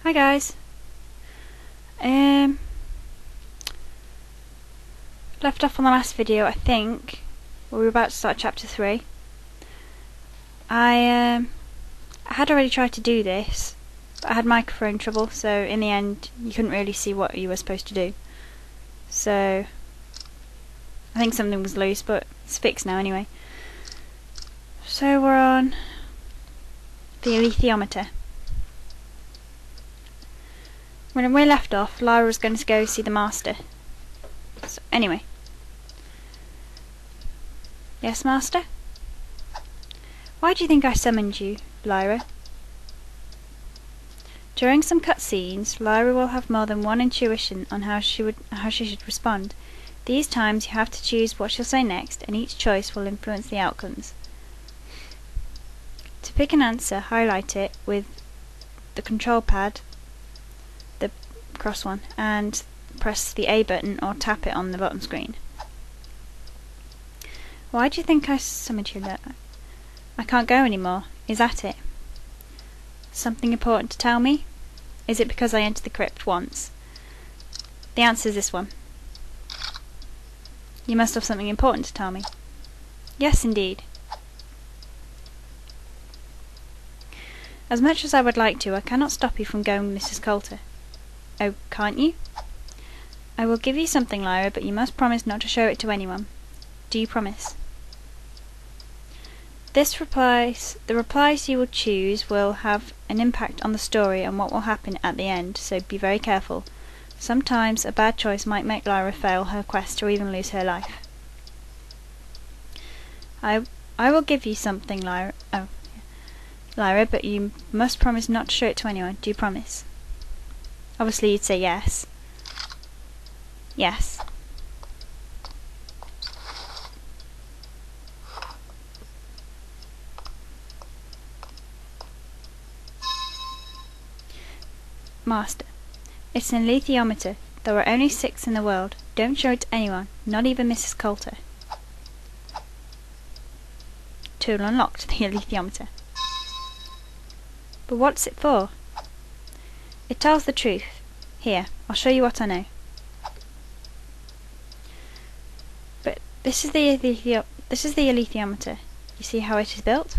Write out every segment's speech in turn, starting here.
Hi guys. Left off on the last video, I think. We were about to start chapter 3. I had already tried to do this, but I had microphone trouble, so in the end you couldn't really see what you were supposed to do. So I think something was loose, but it's fixed now anyway. So we're on the Alethiometer. When we left off, Lyra was going to go see the master. So anyway. Yes, master? Why do you think I summoned you, Lyra? During some cutscenes, Lyra will have more than one intuition on how she should respond. These times you have to choose what she'll say next, and each choice will influence the outcomes. To pick an answer, highlight it with the control pad, the cross one, and press the A button or tap it on the bottom screen. Why do you think I summoned you? I can't go anymore. Is that it? Something important to tell me? Is it because I entered the crypt once? The answer is this one. You must have something important to tell me. Yes, indeed. As much as I would like to, I cannot stop you from going with Mrs. Coulter. Oh, can't you? I will give you something, Lyra, but you must promise not to show it to anyone. Do you promise? The replies you will choose will have an impact on the story and what will happen at the end, so be very careful. Sometimes a bad choice might make Lyra fail her quest or even lose her life. I will give you something, Lyra. Oh, Lyra, but you must promise not to show it to anyone. Do you promise? Obviously you'd say yes. Yes. Master, it's an Alethiometer. There are only 6 in the world. Don't show it to anyone, not even Mrs. Coulter. Tool unlocked, the Alethiometer. But what's it for? It tells the truth. Here, I'll show you what I know. But this is the Alethiometer. You see how it is built?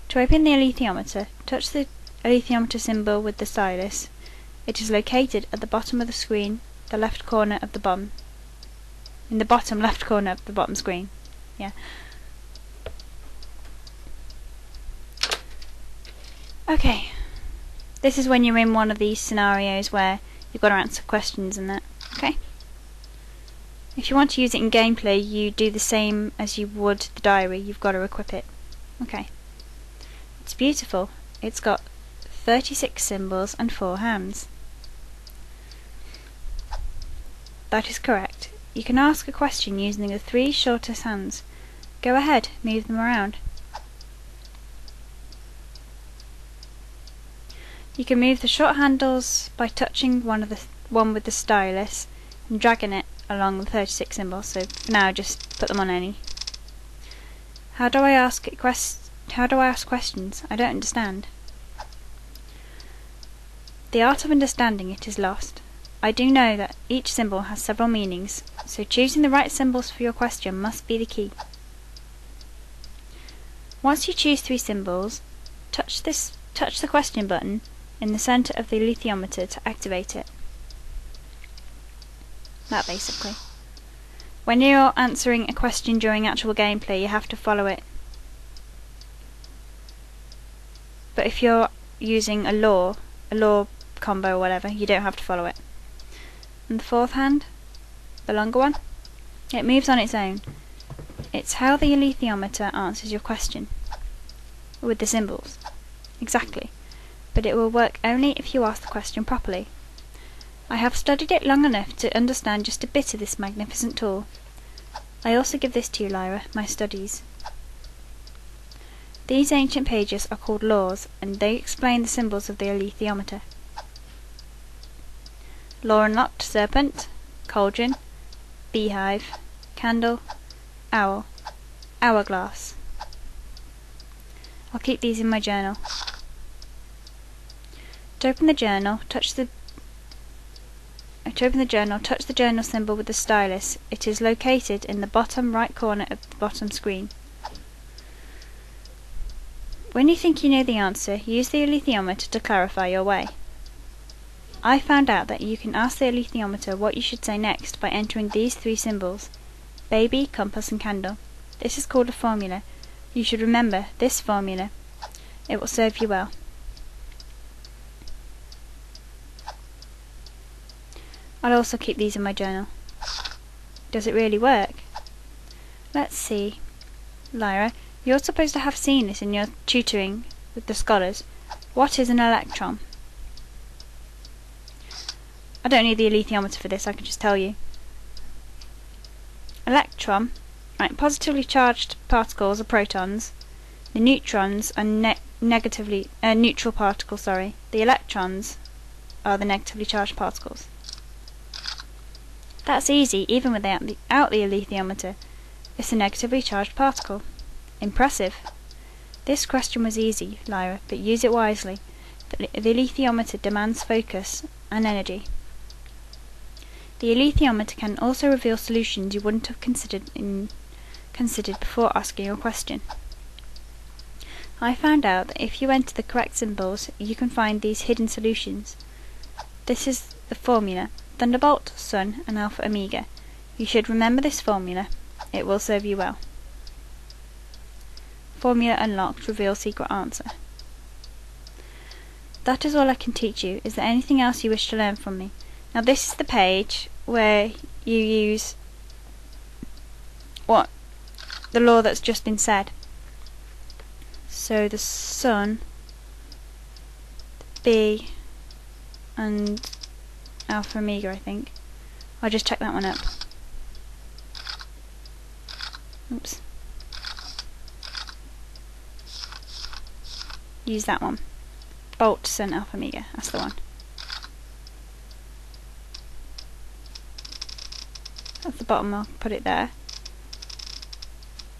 To open the Alethiometer, touch the Alethiometer symbol with the stylus. It is located at the bottom of the screen, the left corner of the bottom. In the bottom left corner of the bottom screen. Yeah. Okay. This is when you're in one of these scenarios where you've got to answer questions and that. Okay? If you want to use it in gameplay, you do the same as you would the diary. You've got to equip it. Okay. It's beautiful. It's got 36 symbols and 4 hands. That is correct. You can ask a question using the 3 shortest hands. Go ahead, move them around. You can move the short handles by touching one with the stylus and dragging it along the 36 symbols. So for now, just put them on any. How do I ask questions? I don't understand. The art of understanding it is lost. I do know that each symbol has several meanings, so choosing the right symbols for your question must be the key. Once you choose 3 symbols, touch the question button in the center of the Alethiometer to activate it. That basically. When you're answering a question during actual gameplay, you have to follow it. But if you're using a lore combo or whatever, you don't have to follow it. And the 4th hand, the longer one, it moves on its own. It's how the Alethiometer answers your question. With the symbols. Exactly. But it will work only if you ask the question properly. I have studied it long enough to understand just a bit of this magnificent tool. I also give this to you, Lyra, my studies. These ancient pages are called laws, and they explain the symbols of the Alethiometer. Law unlocked: serpent, cauldron, beehive, candle, owl, hourglass. I'll keep these in my journal. To open the journal, touch the journal symbol with the stylus. It is located in the bottom right corner of the bottom screen. When you think you know the answer, use the alethiometer to clarify your way. I found out that you can ask the alethiometer what you should say next by entering these 3 symbols: baby, compass and candle. This is called a formula. You should remember this formula. It will serve you well. I'll also keep these in my journal. Does it really work? Let's see. Lyra, you're supposed to have seen this in your tutoring with the scholars. What is an electron? I don't need the alethiometer for this, I can just tell you. Electron, right, positively charged particles are protons. The neutrons are neutral particles, sorry. The electrons are the negatively charged particles. That's easy, even without the alethiometer. It's a negatively charged particle. Impressive. This question was easy, Lyra, but use it wisely. The alethiometer demands focus and energy. The alethiometer can also reveal solutions you wouldn't have considered before asking your question. I found out that if you enter the correct symbols, you can find these hidden solutions. This is the formula: Thunderbolt, Sun, and Alpha Omega. You should remember this formula. It will serve you well. Formula unlocked. Reveal secret answer. That is all I can teach you. Is there anything else you wish to learn from me? Now this is the page where you use the law that's just been said. So the Sun, B, and Alpha Omega, I think. I'll just check that one up. Oops. Use that one. Bolt, Sun, Alpha Omega. That's the one. At the bottom, I'll put it there.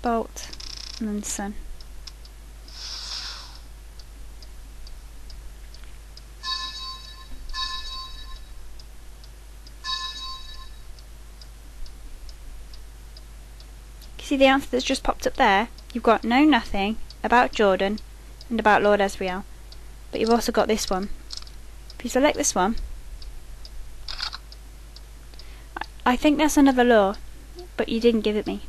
Bolt, and then Sun. See the answer that's just popped up there? You've got know nothing, about Jordan, and about Lord Asriel. But you've also got this one. If you select this one, I think that's another law, but you didn't give it me.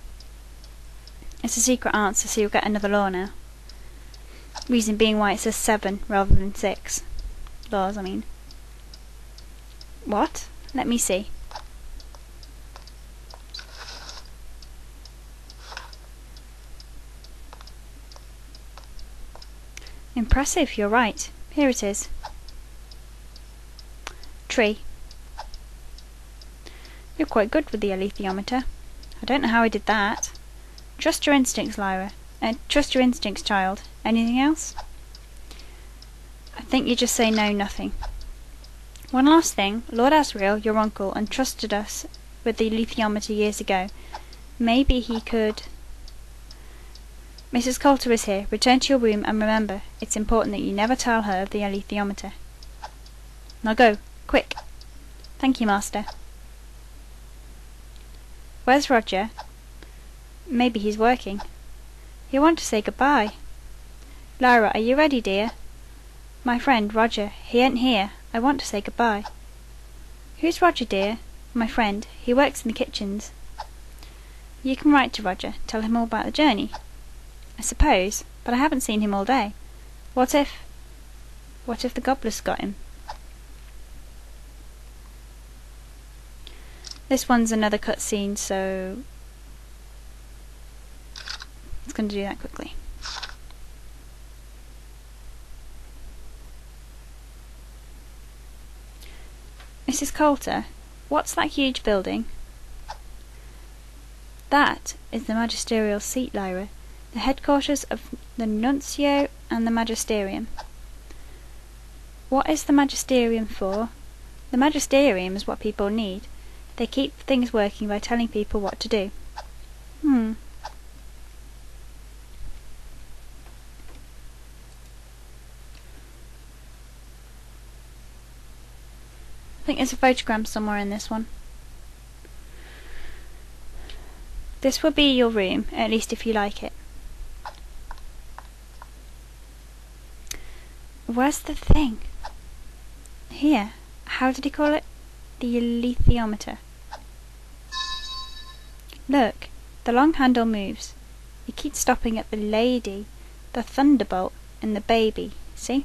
It's a secret answer, so you'll get another law now. Reason being why it says 7 rather than 6. Laws, I mean. What? Let me see. Impressive, you're right. Here it is. Tree. You're quite good with the alethiometer. I don't know how I did that. Trust your instincts, Lyra. Trust your instincts, child. Anything else? I think you just say no, nothing. One last thing. Lord Asriel, your uncle, entrusted us with the alethiometer years ago. Maybe he could... Mrs. Coulter is here. Return to your room and remember, it's important that you never tell her of the alethiometer. Now go, quick. Thank you, Master. Where's Roger? Maybe he's working. He'll want to say goodbye. Lyra, are you ready, dear? My friend, Roger, he ain't here. I want to say goodbye. Who's Roger, dear? My friend. He works in the kitchens. You can write to Roger. Tell him all about the journey. I suppose, but I haven't seen him all day. What if the gobbler's got him? This one's another cutscene, so it's going to do that quickly. Mrs. Coulter, what's that huge building? That is the magisterial seat, Lyra. The headquarters of the nuncio and the magisterium. What is the magisterium for? The magisterium is what people need. They keep things working by telling people what to do. I think there's a photogram somewhere in this one. This will be your room, at least if you like it. Where's the thing? Here. How did he call it? The Alethiometer. Look, the long handle moves. You keep stopping at the lady, the thunderbolt, and the baby. See?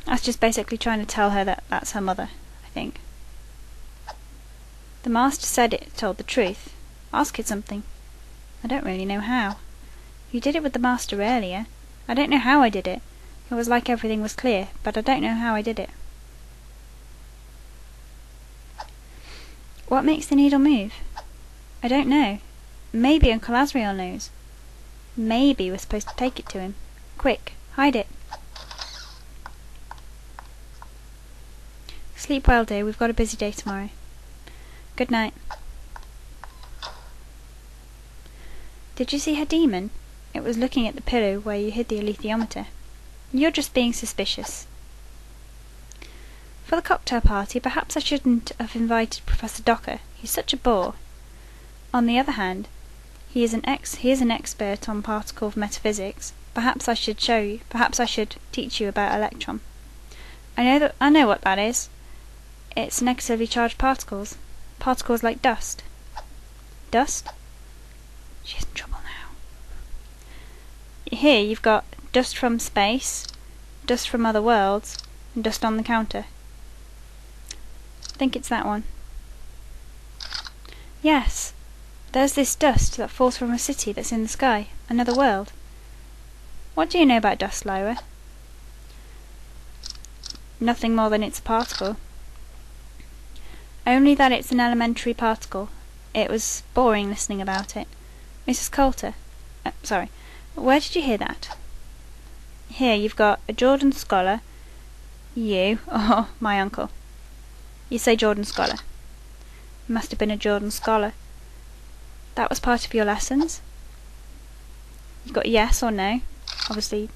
That's just basically trying to tell her that that's her mother, I think. The master said it told the truth. Ask it something. I don't really know how. You did it with the master earlier. I don't know how I did it. It was like everything was clear, but I don't know how I did it. What makes the needle move? I don't know. Maybe Uncle Asriel knows. Maybe we're supposed to take it to him. Quick, hide it. Sleep well, dear. We've got a busy day tomorrow. Good night. Did you see her demon? It was looking at the pillow where you hid the alethiometer. You're just being suspicious. For the cocktail party, perhaps I shouldn't have invited Professor Docker. He's such a bore. On the other hand, he is an expert on particle metaphysics. Perhaps I should show you. Perhaps I should teach you about electron. I know what that is. It's negatively charged particles. Particles like dust. Dust? She's in trouble now. Here you've got dust from space, dust from other worlds, and dust on the counter. I think it's that one. Yes, there's this dust that falls from a city that's in the sky, another world. What do you know about dust, Lyra? Nothing more than it's a particle. Only that it's an elementary particle. It was boring listening about it. Mrs. Coulter. Sorry. Where did you hear that? Here you've got a Jordan scholar. You. Oh, my uncle. You say Jordan scholar. You must have been a Jordan scholar. That was part of your lessons? You got yes or no. Obviously